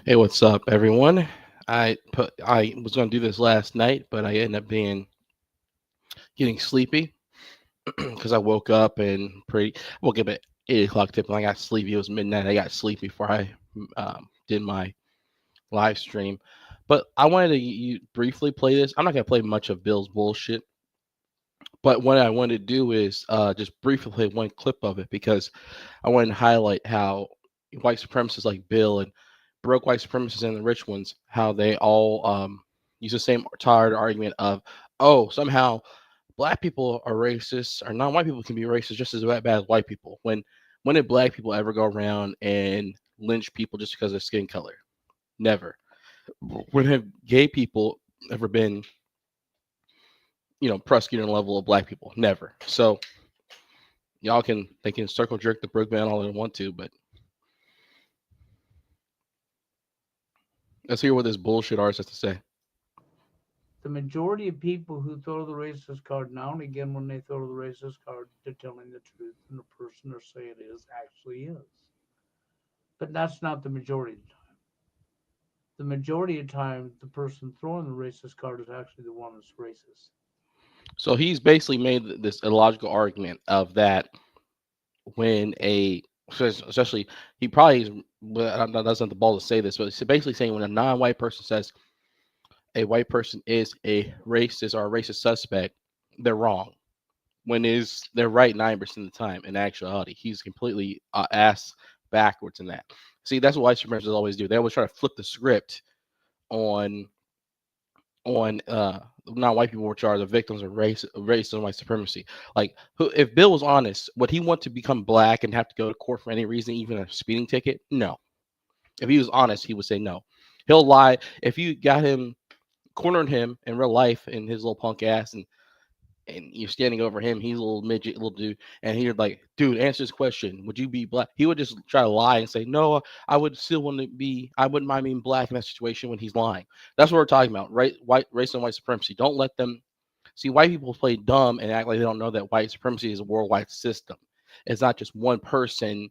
Hey, what's up, everyone? I was going to do this last night, but I ended up getting sleepy because I woke up and woke up at 8 o'clock. Typically, I got sleepy. It was midnight. I got sleepy before I did my live stream. But I wanted to briefly play this. I'm not going to play much of Bill's bullshit, but what I wanted to do is just briefly play one clip of it because I wanted to highlight how white supremacists like Bill and broke white supremacists and the rich ones, how they all use the same tired argument of, oh, somehow black people are racist or non-white people can be racist just as bad as white people. When did black people ever go around and lynch people just because of skin color? Never. When have gay people ever been, prosecuted on the level of black people? Never. So they can circle jerk the broke man all they want to, but let's hear what this bullshit artist has to say. The majority of people who throw the racist card now and again, when they throw the racist card, they're telling the truth, and the person they're saying it is actually is. But that's not the majority of the time. The majority of the time, the person throwing the racist card is actually the one that's racist. So he's basically made this illogical argument of that when especially he probably is, well, that's not the ball to say this, but it's basically saying when a non-white person says a white person is a racist or a racist suspect, they're wrong. They're right 9% of the time. In actuality, he's completely ass backwards in that. See, that's what white supremacists always do. They always try to flip the script on on non-white people, which are the victims of race and white supremacy. Like, if Bill was honest, would he want to become black and have to go to court for any reason, even a speeding ticket? No. If he was honest, he would say no. He'll lie. If you got him cornered him in real life in his little punk ass, and you're standing over him, he's a little midget, little dude, and he's like, dude, answer this question. Would you be black? He would just try to lie and say, no, I would still want to be, I wouldn't mind being black in that situation when he's lying. That's what we're talking about, right? Race and white supremacy. Don't let them see white people play dumb and act like they don't know that white supremacy is a worldwide system. It's not just one person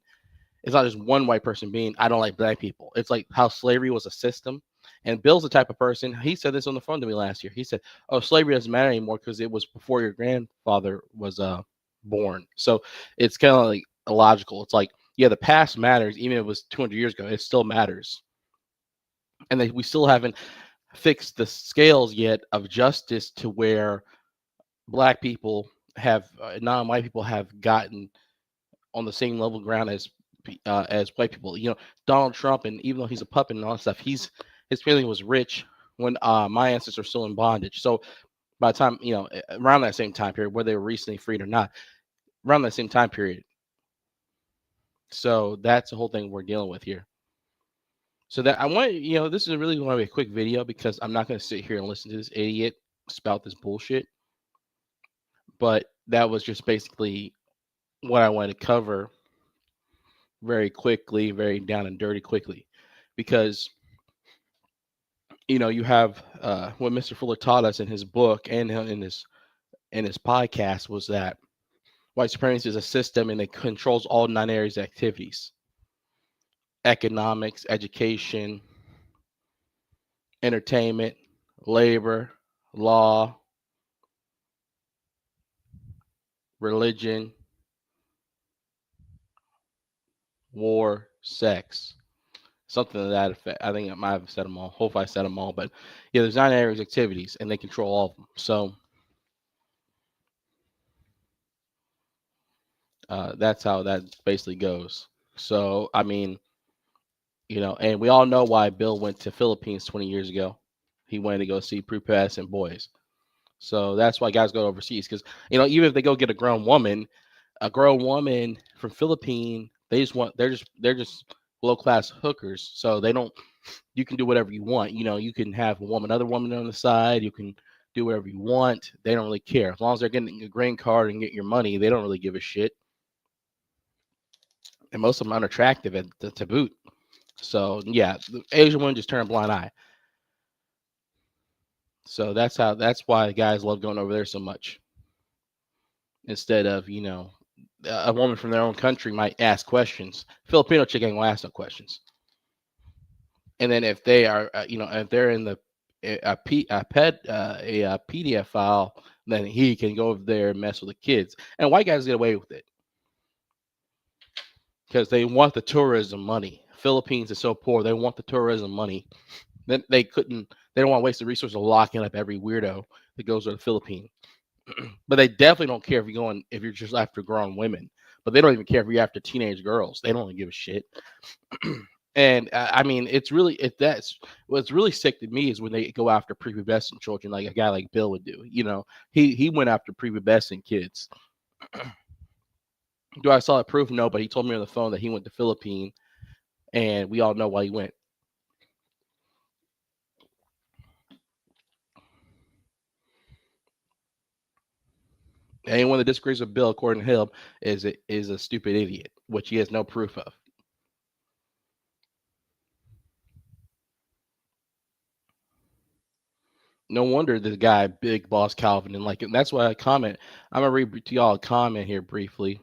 it's not just one white person being I don't like black people. It's like how slavery was a system. And Bill's the type of person, he said this on the phone to me last year. He said, oh, slavery doesn't matter anymore because it was before your grandfather was born. So it's kind of like illogical. It's like, yeah, the past matters, even if it was 200 years ago, it still matters. And we still haven't fixed the scales yet of justice to where black people have, non-white people have gotten on the same level ground as white people. Donald Trump, and even though he's a puppet and all that stuff, his family was rich when my ancestors were still in bondage. So by the time around that same time period, whether they were recently freed or not, around that same time period. So that's the whole thing we're dealing with here. So that I want this is really going to be a quick video because I'm not going to sit here and listen to this idiot spout this bullshit. But that was just basically what I wanted to cover very quickly, very down and dirty quickly, because you have what Mr. Fuller taught us in his book and in his podcast was that white supremacy is a system and it controls all 9 areas of activities: economics, education, entertainment, labor, law, religion, war, sex. Something to that effect. I think I might have said them all. Hopefully, I said them all. But yeah, there's 9 areas of activities, and they control all of them. So that's how that basically goes. So I mean, and we all know why Bill went to Philippines 20 years ago. He wanted to go see prepubescent boys. So that's why guys go overseas because even if they go get a grown woman from Philippines, they're just low class hookers. So they don't. You can do whatever you want. You can have another woman on the side. You can do whatever you want. They don't really care as long as they're getting a green card and get your money. They don't really give a shit. And most of them are unattractive to boot. So yeah, the Asian women just turn a blind eye. So that's why guys love going over there so much. Instead of a woman from their own country might ask questions. Filipino chick ain't gonna ask no questions. And then if they are, if they're in the a PDF file, then he can go over there and mess with the kids. And white guys get away with it because they want the tourism money. Philippines is so poor; they want the tourism money. Then they couldn't. They don't want to waste the resources of locking up every weirdo that goes to the Philippines. But they definitely don't care if you're just after grown women. But they don't even care if you're after teenage girls. They don't give a shit. And I mean, it's really if that's what's really sick to me is when they go after prepubescent children, like a guy like Bill would do. He went after prepubescent kids. Do I saw the proof? No, but he told me on the phone that he went to Philippines, and we all know why he went. Anyone that disagrees with Bill, according to him, is a stupid idiot, which he has no proof of. No wonder this guy, Big Boss Calvin, and like, and that's why I comment. I'm gonna read to y'all a comment here briefly.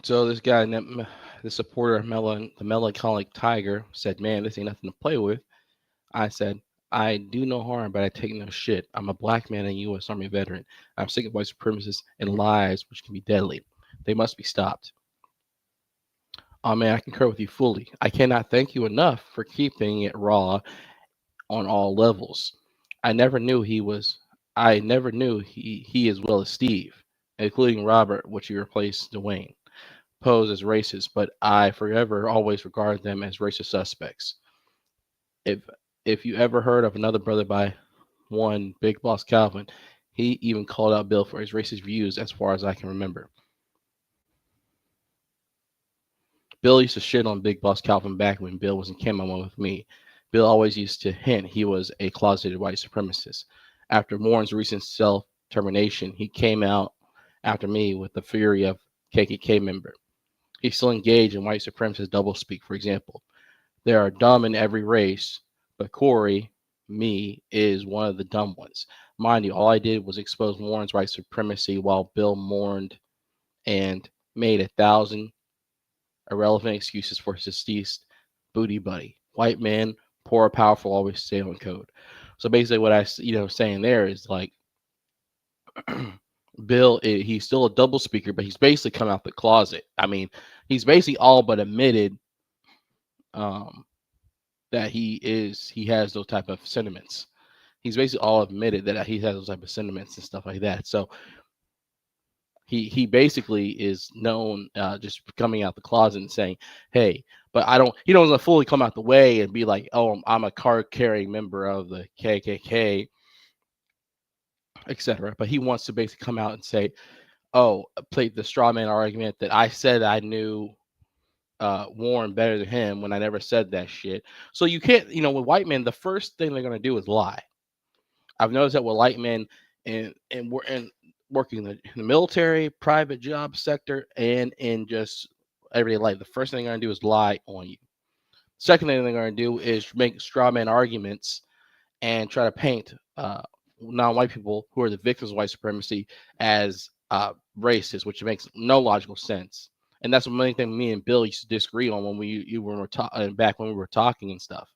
So this guy, the supporter of the melancholic tiger, said, "Man, this ain't nothing to play with." I said, "I do no harm, but I take no shit. I'm a black man and U.S. Army veteran. I'm sick of white supremacists and lies which can be deadly. They must be stopped." Oh man, I concur with you fully. I cannot thank you enough for keeping it raw on all levels. I never knew he was. I never knew he as well as Steve, including Robert, which he replaced Dwayne, pose as racist, but I forever always regard them as racist suspects. If if you ever heard of another brother by one Big Boss Calvin, he even called out Bill for his racist views as far as I can remember. Bill used to shit on Big Boss Calvin back when Bill was in camo with me. Bill always used to hint he was a closeted white supremacist. After Warren's recent self termination, he came out after me with the fury of KKK member. He's still engaged in white supremacist doublespeak, for example. There are dumb in every race, but Corey, me, is one of the dumb ones. Mind you, all I did was expose Warren's white supremacy while Bill mourned and made 1,000 irrelevant excuses for his deceased booty buddy. White men, poor, powerful, always stay on code. So basically, what I saying there is like Bill, he's still a double speaker, but he's basically come out the closet. I mean, he's basically all but admitted um, that he has those type of sentiments. He's basically all admitted that he has those type of sentiments and stuff like that. So he basically is known just coming out the closet and saying, "Hey," but I don't. He doesn't fully come out the way and be like, "Oh, I'm a card carrying member of the KKK, etc." But he wants to basically come out and say, "Oh, play the straw man argument that I said I knew Warren better than him when I never said that shit." So you can't, with white men, the first thing they're gonna do is lie. I've noticed that with white men and we're in working in the military, private job sector, and in just everyday life. The first thing they're gonna do is lie on you. Second thing they're gonna do is make straw man arguments and try to paint non-white people who are the victims of white supremacy as racist, which makes no logical sense. And that's one many things me and Bill used to disagree on when were back when we were talking and stuff.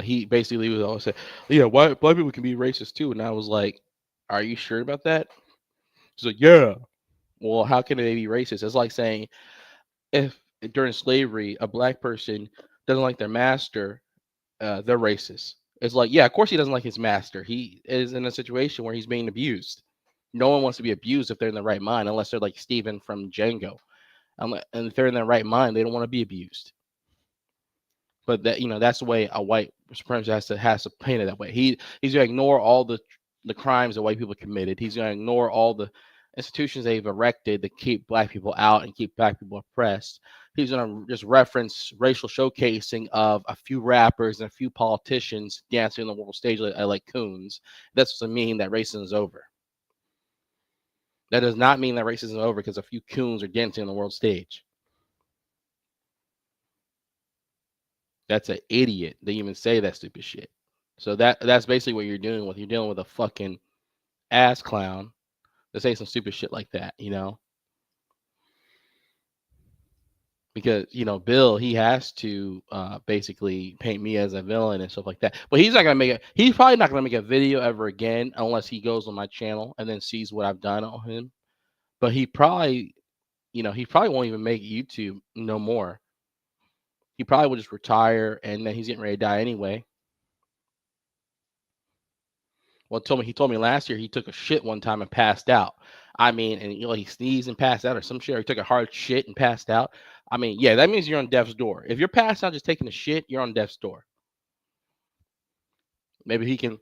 He basically was always say, "Yeah, white black people can be racist too," and I was like, "Are you sure about that?" He's like, "Yeah." Well, how can they be racist? It's like saying if during slavery a black person doesn't like their master, they're racist. It's like, yeah, of course he doesn't like his master. He is in a situation where he's being abused. No one wants to be abused if they're in the right mind, unless they're like Steven from Django. And if they're in their right mind, they don't want to be abused. But that, that's the way a white supremacist has to paint it that way. He's gonna ignore all the crimes that white people committed. He's gonna ignore all the institutions they've erected to keep black people out and keep black people oppressed. He's gonna just reference racial showcasing of a few rappers and a few politicians dancing on the world stage like coons. That doesn't mean that racism is over. That does not mean that racism is over because a few coons are dancing on the world stage. That's an idiot. They even say that stupid shit. So that's basically what you're dealing with. You're dealing with a fucking ass clown to say some stupid shit like that. Because Bill, he has to basically paint me as a villain and stuff like that. But he's not gonna make it. He's probably not gonna make a video ever again unless he goes on my channel and then sees what I've done on him. But he probably won't even make YouTube no more. He probably will just retire and then he's getting ready to die anyway. Well, he told me last year he took a shit one time and passed out. I mean, and he sneezed and passed out or some shit, or he took a hard shit and passed out. I mean, yeah, that means you're on death's door. If you're passed out just taking a shit, you're on death's door. Maybe he can.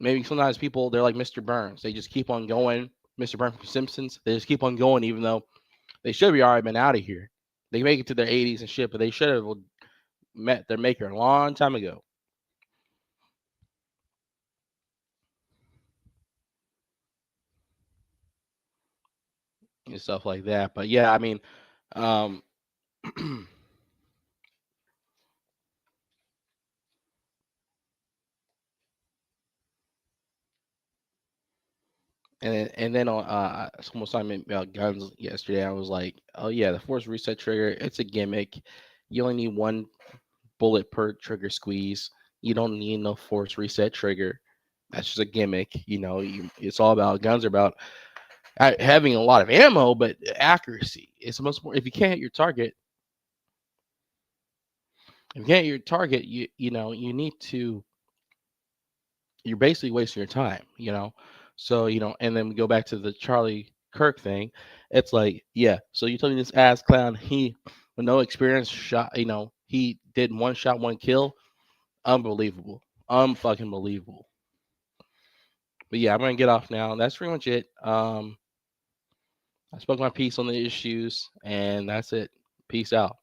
Maybe sometimes people they're like Mr. Burns. They just keep on going. Mr. Burns from Simpsons. They just keep on going, even though they should be already been out of here. They make it to their 80s and shit, but they should have met their maker a long time ago and stuff like that. But yeah, I mean, um, and then on someone was talking about guns yesterday. I was like, oh yeah, the force reset trigger, it's a gimmick. You only need one bullet per trigger squeeze. You don't need no force reset trigger. That's just a gimmick. It's all about guns are about having a lot of ammo, but accuracy. It's much more. If you can't hit your target, you need to. You're basically wasting your time. So and then we go back to the Charlie Kirk thing. It's like, yeah, so you told me this ass clown, he with no experience shot, he did one shot, one kill. Unbelievable. Unfucking believable. But yeah, I'm gonna get off now. That's pretty much it. I spoke my piece on the issues, and that's it. Peace out.